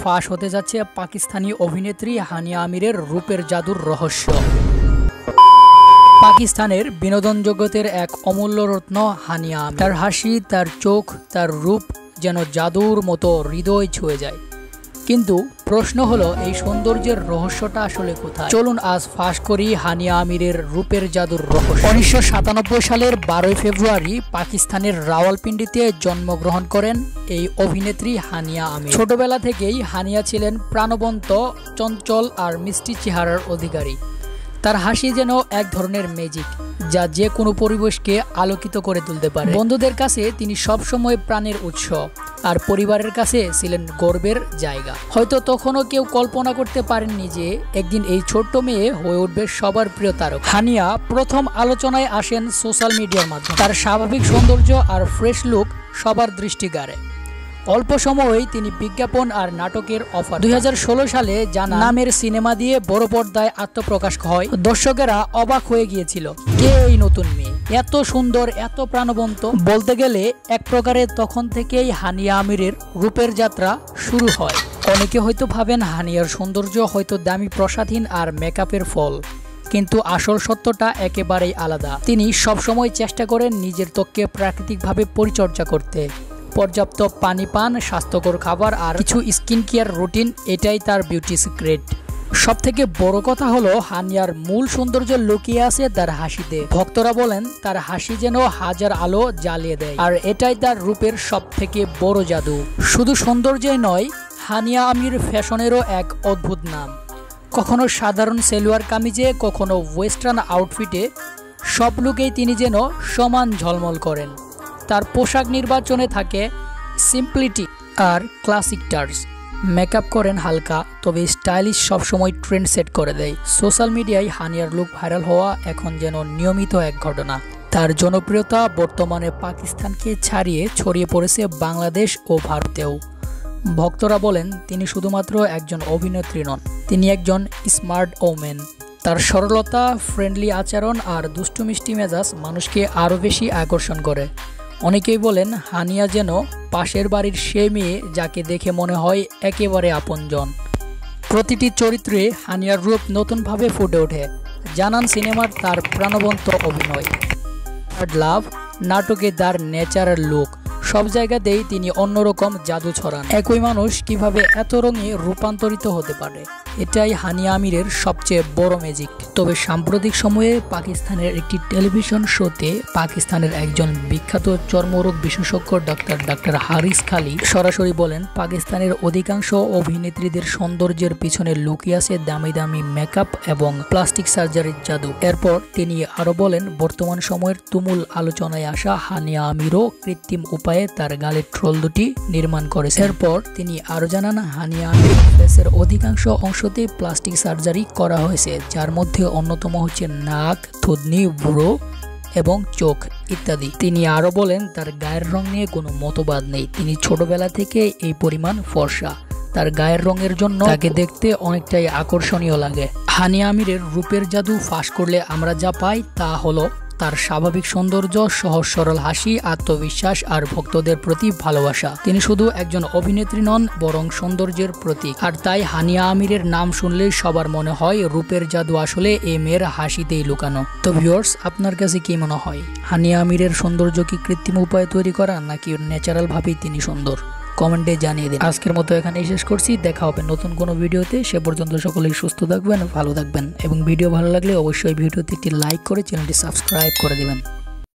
ফাঁস হতে যাচ্ছে পাকিস্তানি অভিনেত্রী হানিয়া আমিরের রূপের জাদুর রহস্য। পাকিস্তানের বিনোদন জগতের এক অমূল্য রত্ন হানিয়া আমির। তার হাসি, তার চোখ, তার রূপ যেন জাদুর মতো হৃদয় ছুঁয়ে যায়। কিন্তু প্রশ্ন হলো, এই সৌন্দর্যের রহস্যটা আসলে কোথায়? চলুন আজ ফাঁস করি হানিয়া আমিরের রূপের জাদুর রহস্য। 1997 সালের 12 ফেব্রুয়ারি পাকিস্তানের রাওয়ালপিন্ডিতে জন্মগ্রহণ করেন এই অভিনেত্রী হানিয়া আমির। ছোটবেলা থেকেই হানিয়া ছিলেন প্রাণবন্ত, চঞ্চল আর মিষ্টি চেহারার অধিকারী। তার হাসি যেন এক ধরনের ম্যাজিক, যা যে কোনো পরিবেশকে আলোকিত করে তুলতে পারে। বন্ধুদের কাছে তিনি সবসময় প্রাণের উৎস, আর পরিবারের কাছে ছিলেন গর্বের জায়গা। হয়তো তখনও কেউ কল্পনা করতে পারেননি যে একদিন এই ছোট্ট মেয়ে হয়ে উঠবে সবার প্রিয় তারকা। হানিয়া প্রথম আলোচনায় আসেন সোশ্যাল মিডিয়ার মাধ্যমে। তার স্বাভাবিক সৌন্দর্য আর ফ্রেশ লুক সবার দৃষ্টি কাড়ে। অল্প সময়েই তিনি বিজ্ঞাপন আর নাটকের অফার। 2016 সালে জানা নামের সিনেমা দিয়ে বড় পর্দায় আত্মপ্রকাশ হয়। দর্শকেরা অবাক হয়ে গিয়েছিল, কে এই নতুন মেয়ে, এত সুন্দর, এত প্রাণবন্ত। বলতে গেলে এক প্রকারে তখন থেকেই হানিয়া আমিরের রূপের যাত্রা শুরু হয়। অনেকে হয়তো ভাবেন হানিয়ার সৌন্দর্য হয়তো দামি প্রসাধীন আর মেকআপের ফল, কিন্তু আসল সত্যটা একেবারেই আলাদা। তিনি সবসময় চেষ্টা করেন নিজের ত্বককে প্রাকৃতিকভাবে পরিচর্যা করতে। পর্যাপ্ত পানি পান, স্বাস্থ্যকর খাবার আর কিছু স্কিন কেয়ার রুটিন, এটাই তার বিউটি সিক্রেট। সবথেকে বড় কথা হলো, হানিয়ার মূল সৌন্দর্য লুকিয়ে আছে তার হাসিতে। ভক্তরা বলেন তার হাসি যেন হাজার আলো জ্বালিয়ে দেয়, আর এটাই তার রূপের সবথেকে বড় জাদু। শুধু সৌন্দর্যই নয়, হানিয়া আমির ফ্যাশনেরও এক অদ্ভুত নাম। কখনো সাধারণ সেলোয়ার কামিজে, কখনো ওয়েস্টার্ন আউটফিটে, সব লুকেই তিনি যেন সমান ঝলমল করেন। তার পোশাক নির্বাচনে থাকে সিম্পলিটি আর ক্লাসিক টাচ। মেকআপ করেন হালকা, তবে স্টাইলিশ, সবসময় ট্রেন্ড সেট করে দেয়। সোশ্যাল মিডিয়ায় হানিয়ার লুক ভাইরাল হওয়া এখন যেন নিয়মিত এক ঘটনা। তার জনপ্রিয়তা বর্তমানে পাকিস্তানকে ছাড়িয়ে ছড়িয়ে পড়েছে বাংলাদেশ ও ভারতেও। ভক্তরা বলেন তিনি শুধুমাত্র একজন অভিনেত্রী নন, তিনি একজন স্মার্ট ওম্যান। তার সরলতা, ফ্রেন্ডলি আচরণ আর দুষ্টু মিষ্টি মেজাজ মানুষকে আরও বেশি আকর্ষণ করে। অনেকেই বলেন হানিয়া যেন পাশের বাড়ির সে মেয়ে, যাকে দেখে মনে হয় একেবারে আপনজন। প্রতিটি চরিত্রে হানিয়ার রূপ নতুনভাবে ফুটে ওঠে, জানান সিনেমার তার প্রাণবন্ত অভিনয়, লাভ, নাটকে তার ন্যাচারাল লুক, সব জায়গাতেই তিনি অন্যরকম জাদু ছড়ান। একই মানুষ কিভাবে এত রঙে রূপান্তরিত হতে পারে, এটাই হানিয়া আমিরের সবচেয়ে বড় ম্যাজিক। তবে সাম্প্রতিক সময়ে পাকিস্তানের একটি টেলিভিশন শোতে পাকিস্তানের একজন বিখ্যাত চর্মরোগ বিশেষজ্ঞ ডাক্তার হারিস খালি সরাসরি বলেন, পাকিস্তানের অধিকাংশ অভিনেত্রীদের সৌন্দর্যের পিছনে লুকিয়ে আছে দামি দামি মেকআপ এবং প্লাস্টিক সার্জারির জাদু। এরপর তিনি আরো বলেন, বর্তমান সময়ের তুমুল আলোচনায় আসা হানিয়া আমিরও কৃত্রিম উপায়ে তার গালের ট্রোল দুটি নির্মাণ করেছে। এরপর তিনি আরো জানান, হানিয়া আমির ফেসের অধিকাংশ অংশতে প্লাস্টিক সার্জারি করা হয়েছে, যার মধ্যে অন্যতম হচ্ছে নাক, থুতনি, ভ্রু এবং চোখ ইত্যাদি। তিনি আরো বলেন, তার গায়ের রং নিয়ে কোনো মতবাদ নেই, তিনি ছোটবেলা থেকে এই পরিমাণ ফর্সা। তার গায়ের রঙের জন্য তাকে দেখতে অনেকটাই আকর্ষণীয় লাগে। হানিয়া আমিরের রূপের জাদু ফাঁস করলে আমরা যা পাই তা হলো তার স্বাভাবিক সৌন্দর্য, সহজ সরল হাসি, আত্মবিশ্বাস আর ভক্তদের প্রতি ভালোবাসা। তিনি শুধু একজন অভিনেত্রী নন, বরং সৌন্দর্যের প্রতীক। আর তাই হানিয়া আমিরের নাম শুনলেই সবার মনে হয় রূপের জাদু আসলে এই মেয়ের হাসিতেই লুকানো। তো ভিউয়ার্স, আপনার কাছে কি মনে হয়, হানিয়া আমিরের সৌন্দর্য কি কৃত্রিম উপায়ে তৈরি করা, নাকি ন্যাচারাল ভাবেই তিনি সুন্দর? কমেন্টে জানিয়ে দিন। আজকের মতো এখানেই শেষ করছি, দেখা হবে নতুন কোনো ভিডিওতে। সে পর্যন্ত সকলেই সুস্থ থাকবেন, ভালো থাকবেন, এবং ভিডিও ভালো লাগলে অবশ্যই ভিডিওতে একটি লাইক করে চ্যানেলটি সাবস্ক্রাইব করে দিবেন।